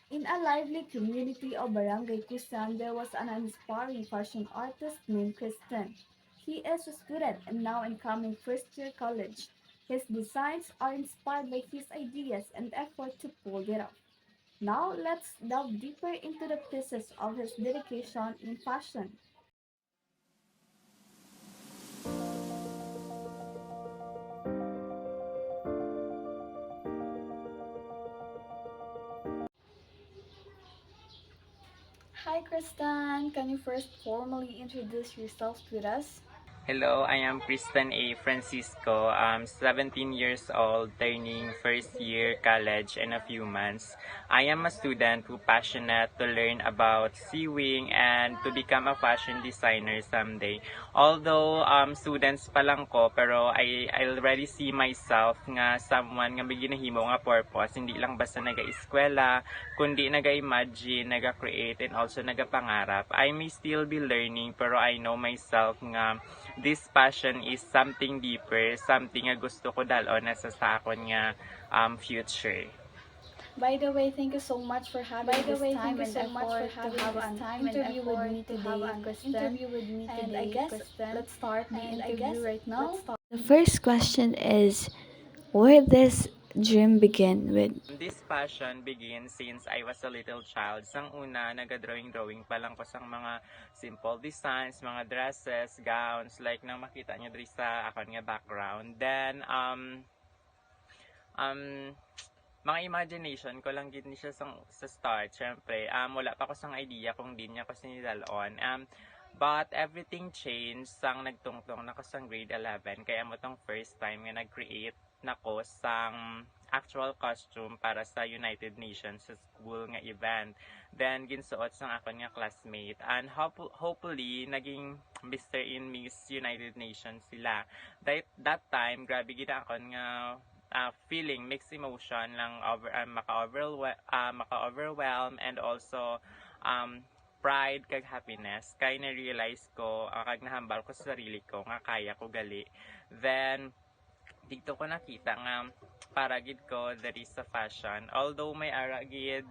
In a lively community of Barangay Kusan, there was an inspiring fashion artist named Kristen. He is a student and now incoming first year college. His designs are inspired by his ideas and effort to pull it off. Now let's delve deeper into the pieces of his dedication in fashion. Hi Kristen, can you first formally introduce yourself with us? Hello, I am Kristen A. Francisco. I'm 17 years old, turning first year college in a few months. I am a student who passionate to learn about sewing and to become a fashion designer someday. Although students pa lang ko, pero I already see myself nga someone nga may ginahimo nga purpose, hindi lang basta naga-eskwela, kundi naga-imagine, naga-create, and also naga-pangarap. I may still be learning, pero I know myself nga this passion is something deeper, something nga gusto ko dalon na sa akon nga future. By the way, thank you so much for having this time and effort to have an interview with me today, Kristen. And I guess let's start the interview right now. The first question is, where this dream begin with? This passion begins since I was a little child. Sang una, naga-drawing-drawing pa lang ko sang mga simple designs, mga dresses, gowns, like nang makita niyo diri sa akon nga background. Then, um, mga imagination ko lang gid ni siya sa start. Syempre, wala pa ko sang idea kung di niya ko sinidalon. But everything changed sang nagtungtong na ko sang grade 11. Kaya mo tong first time nga nag-create na ko sang actual costume para sa United Nations sa school nga event. Then, ginsuot sang akon nga classmate. And hopefully, naging Mr. and Miss United Nations sila. That time, grabe gina akon nga feeling, mixed emotion lang, maka-overwhelm and also pride kag happiness kay na-realize ko kag nahambal ko sa sarili ko nga kaya ko gali. Then dito ko nakita nga para gid ko there is a fashion, although may ara gid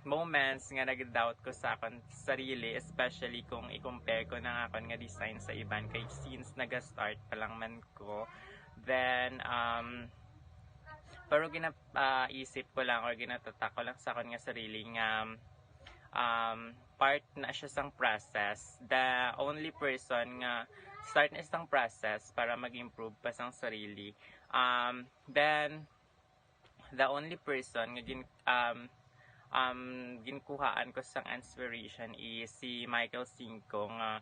moments nga nag-doubt ko sa akon sarili, especially kung i-compare ko na akon nga design sa iban kay since naga-start pa lang man ko. Then pero isip ko lang or ginatatak ko lang sa akon nga sarili nga part na siya sang process. The only person nga start na isang process para mag-improve pa sang sarili. Then the only person nga ginkuhaan ko sang inspiration is si Michael Cinco nga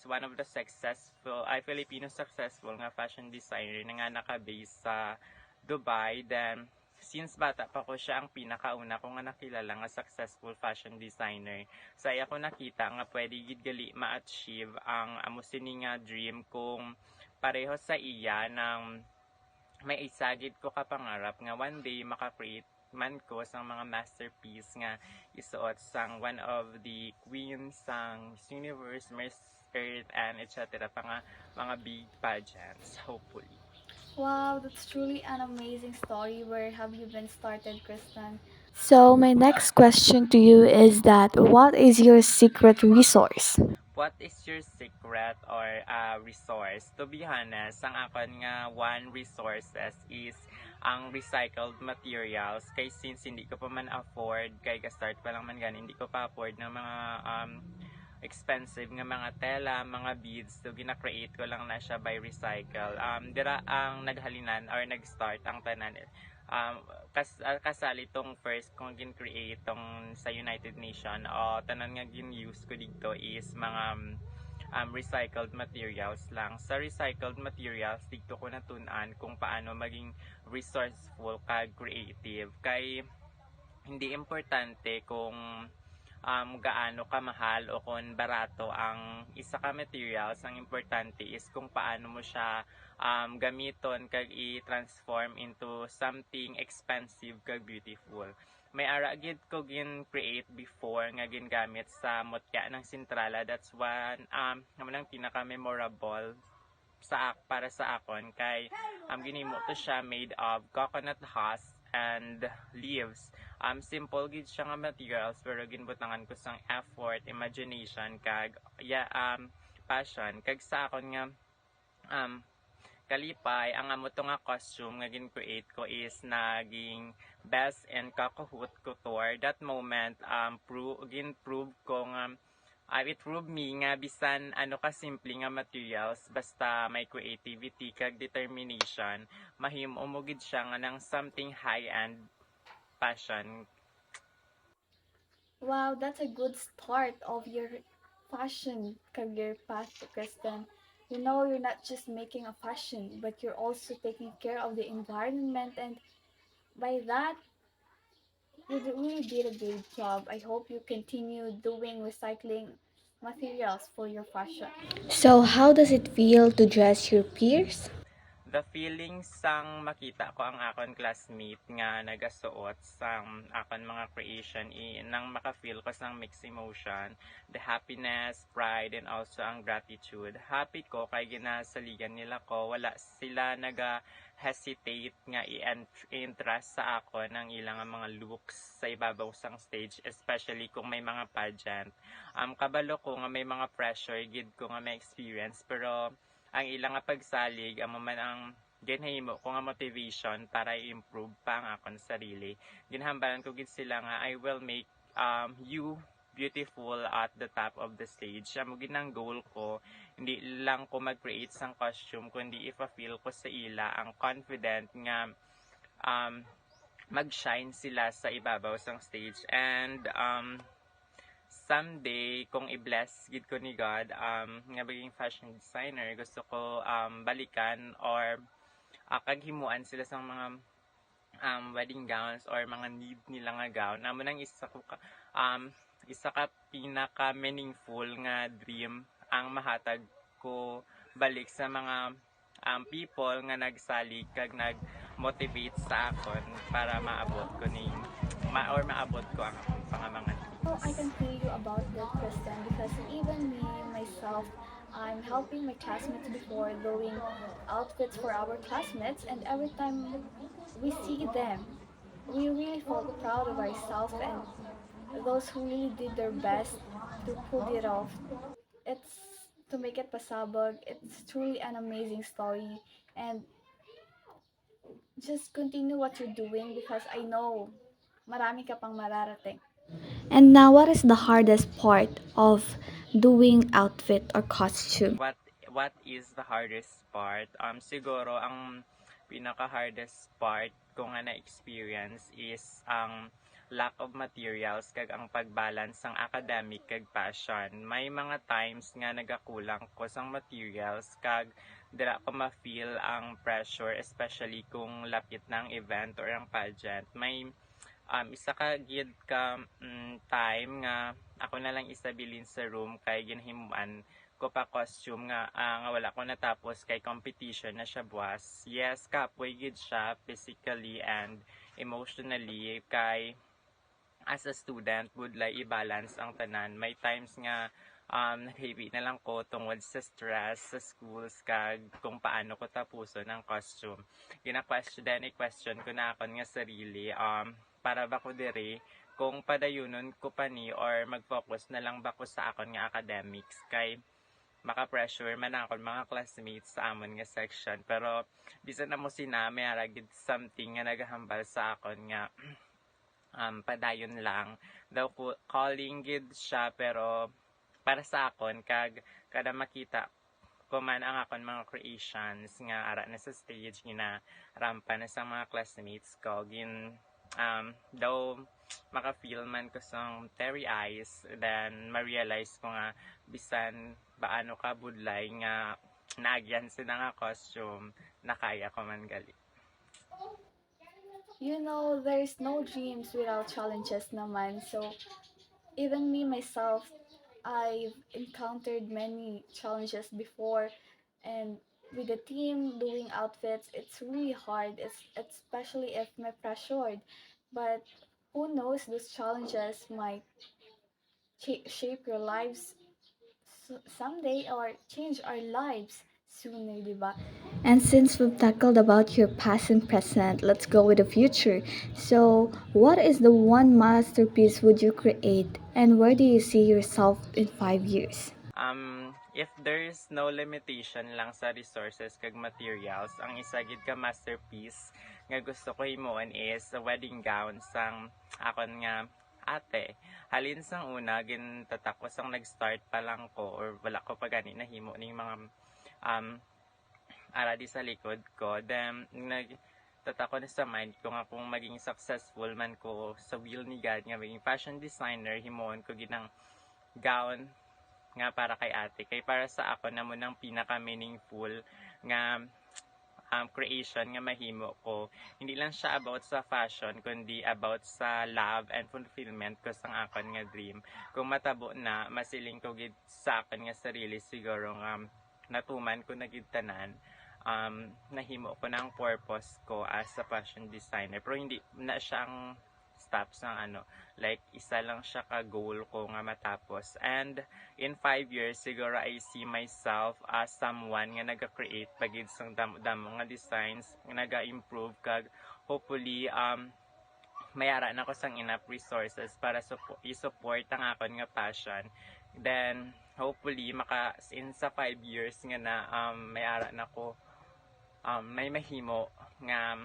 one of the successful Filipino successful nga fashion designer na nga naka-base sa Dubai. Then since bata pa ko siya ang pinakauna ko nga nakilala nga successful fashion designer. Sa iya ko nakita nga pwede gid gali ma-achieve ang amo sini nga dream kung pareho sa iya ng may isagid ko ka pangarap nga one day maka-create man ko sang mga masterpiece nga isuot sang one of the queens sang Miss Universe, Miss Earth, and etc. pa nga mga big pageants, hopefully. Wow, that's truly an amazing story. Where have you been started, Kristen? So, my next question to you is that what is your secret resource? What is your secret or resource? To be honest, ang akon nga one resources is ang recycled materials. Kay since hindi ko pa man afford, kay ka-start pa lang man gani, hindi ko pa afford ng mga expensive nga mga tela, mga beads. So gina-create ko lang na siya by recycle. Dira ang naghalinan or nag-start ang tanan kasali tong first kong gin-create tong sa United Nation o tanan nga gin-use ko dito is mga recycled materials lang. Sa recycled materials, dito ko natunan kung paano maging resourceful kag creative. Kay hindi importante kung gaano kamahal o kung barato ang isa ka materials. Ang importante is kung paano mo siya gamiton kag i-transform into something expensive kag beautiful. May ara gid ko gin create before nga gingamit sa mutya ng Sintrala. That's one naman ang pinaka memorable para sa akon kay ginimo to siya made of coconut husk and leaves. Simple gid siya nga materials pero ginbutangan ko sang effort, imagination kag passion kag sa akon nga um, kalipay ang amo to nga costume nga gin-create ko is naging best and kakahut couture that moment gin-prove ko nga it proved me nga bisan ano ka simple nga materials basta may creativity kag determination mahimo mo gid siya nga ng something high end passion. Wow, that's a good start of your fashion career path, Kristen. You know, you're not just making a fashion, but you're also taking care of the environment, and by that, really did a great job. I hope you continue doing recycling materials for your fashion. So, how does it feel to dress your peers? The feeling sang makita ko ang akon classmate nga nagasuot sang akon mga creation nang makafeel ko sang mixed emotion, the happiness, pride, and also ang gratitude. Happy ko kay ginasaligan nila ko, wala sila naga hesitate nga i-entrust sa akon ang ilang mga looks sa ibabaw sang stage, especially kung may mga pageant. Kabalo ko nga may mga pressure gid ko nga may experience pero ang ilang nga pagsalig amo man ang ginhimo ko nga motivation para i-improve pa ang akon sarili. Ginhambalan ko gid sila nga I will make you beautiful at the top of the stage. Amo gid ang goal ko, hindi lang ko mag-create sang costume kundi ipa-feel ko sa ila ang confident nga um, mag-shine sila sa ibabaw sang stage and someday kung i-bless gid ko ni God nga maging fashion designer gusto ko balikan or kaghimuan sila sa mga wedding gowns or mga need nila nga gown amo nang isa ka pinaka meaningful nga dream ang mahatag ko balik sa mga people nga nagsalig kag nag motivate sa akon para maabot ko maabot ko ang akong pangamangan. Oh, I can feel you about that, Kristen, because even me, myself, I'm helping my classmates before doing outfits for our classmates, and every time we see them, we really feel proud of ourselves and those who really did their best to pull it off. It's to make it pasabog. It's truly an amazing story, and just continue what you're doing because I know marami ka pang mararating. And now, what is the hardest part of doing outfit or costume? What is the hardest part? Siguro ang pinaka hardest part ko nga na experience is ang lack of materials kag ang pagbalance ng academic kag passion. May mga times nga nagakulang ko sang materials kag dira ko ma-feel ang pressure especially kung lapit ng event or ang pageant. May isa ka gid ka time nga ako na lang isabilin sa room kay ginhimuan ko pa costume nga wala ko natapos kay competition na siya buwas. Yes, kapoy gid siya physically and emotionally kay as a student would like i-balance ang tanan. May times nga naghibi na lang ko tungod sa stress sa schools kag kung paano ko tapuson ang costume. I-question ko na akon nga sarili para ba ko diri kung padayunon ko pa ni or mag-focus na lang ba ko sa akon nga academics kay maka-pressure man ako mga classmates sa amon nga section pero bisan na mo sinami aragid something nga naghambal sa akon nga padayon lang daw ko calling gid siya pero para sa akon kag kada makita ko man ang akon mga creations nga ara na sa stage gina rampa na sa mga classmates ko daw maka-feel man ko sa teary eyes then ma-realize ko nga bisan baano ka budlay nga naagyan sila nga costume na kaya ko man gali. You know, there's no dreams without challenges naman. So, even me myself, I've encountered many challenges before, and with the team doing outfits, it's really hard. It's especially if I'm pressured. But who knows, those challenges might shape your lives someday or change our lives sooner, di ba? And since we've tackled about your past and present, let's go with the future. So, what is the one masterpiece would you create, and where do you see yourself in 5 years? If there's no limitation lang sa resources kag materials, ang isa gid ka masterpiece nga gusto ko himuon is a wedding gown sang akon nga ate. Halin sang una gin tatakos ang nag-start pa lang ko or wala ko pa gani nahimo ning mga um ara di sa likod ko. Then nagtatako na sa mind ko nga kung maging successful man ko sa will ni God nga maging fashion designer, himuon ko ginang gown nga para kay ate. Kay para sa ako na mo ng pinaka meaningful nga creation nga mahimo ko. Hindi lang siya about sa fashion, kundi about sa love and fulfillment ko sang akon nga dream. Kung matabo na, masiling ko gid sa akon nga sarili siguro nga natuman ko na gid tanan. Nahimo ko ng purpose ko as a fashion designer. Pero hindi na siyang stops ng like isa lang siya ka goal ko nga matapos. And in 5 years siguro I see myself as someone nga naga-create pagid sang damo nga designs, nga naga-improve kag hopefully mayara na ko sang enough resources para i-support ang akon nga passion. Then hopefully in sa 5 years nga na mayara na ko may mahimo nga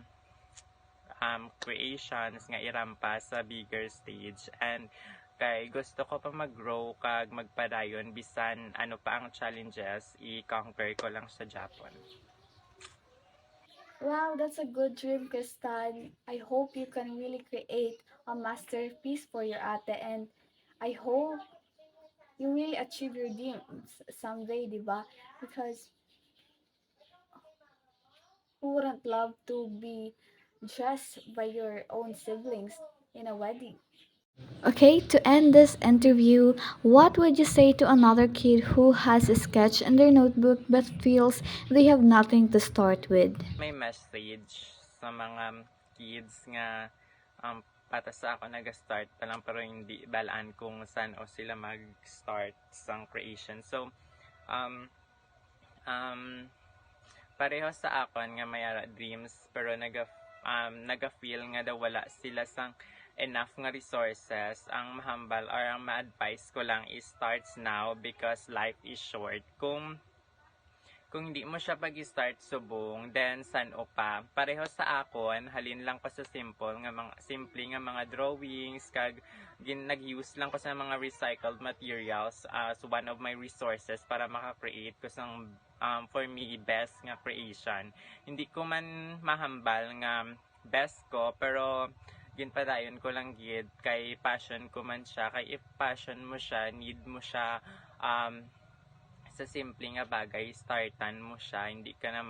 creations nga irampa sa bigger stage. And kay gusto ko pa mag-grow kag magpadayon bisan ano pa ang challenges, i-conquer ko lang sa Japan. Wow, that's a good dream, Kristan. I hope you can really create a masterpiece for your ate, and I hope you really achieve your dreams someday, di ba? Because who wouldn't love to be dressed by your own siblings in a wedding? Okay, to end this interview, what would you say to another kid who has a sketch in their notebook but feels they have nothing to start with? May message sa mga kids nga pata sa ako nag-start pa lang pero hindi balaan kung saan o sila mag-start sang creation. So pareho sa akon nga may dreams pero naga-feel nga daw wala sila sang enough nga resources. Ang mahambal or ang ma-advise ko lang is starts now because life is short. Kung hindi mo siya pag-start subong, then san o pa. Pareho sa akon, halin lang ko sa simple nga mga drawings kag nag-use lang ko sa mga recycled materials as one of my resources para maka-create ko sang for me best nga creation. Hindi ko man mahambal nga best ko pero ginpadayon ko lang gid kay passion ko man siya. Kay if passion mo siya, need mo siya sa simple nga bagay, startan mo siya, hindi ka na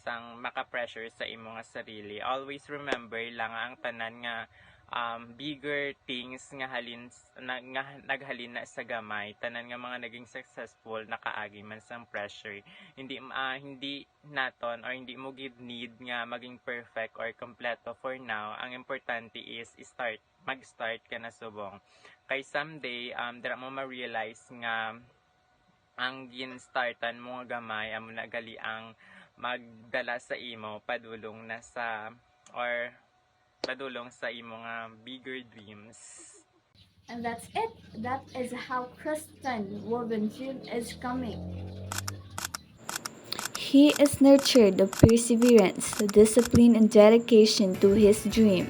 sang maka-pressure sa imo nga sarili. Always remember lang ang tanan nga bigger things nga naghalin na sa gamay, tanan nga mga naging successful nakaagi man sang pressure. Hindi naton or hindi mo gid need nga maging perfect or kompleto for now. Ang importante is mag-start ka na subong. Kay someday dira mo ma-realize nga ang gin-startan mo nga gamay amo na gali ang magdala sa imo padulong sa imo nga bigger dreams. And that's it. That is how Kristen Woven Dream is coming. He is nurtured the perseverance, the discipline, and dedication to his dream.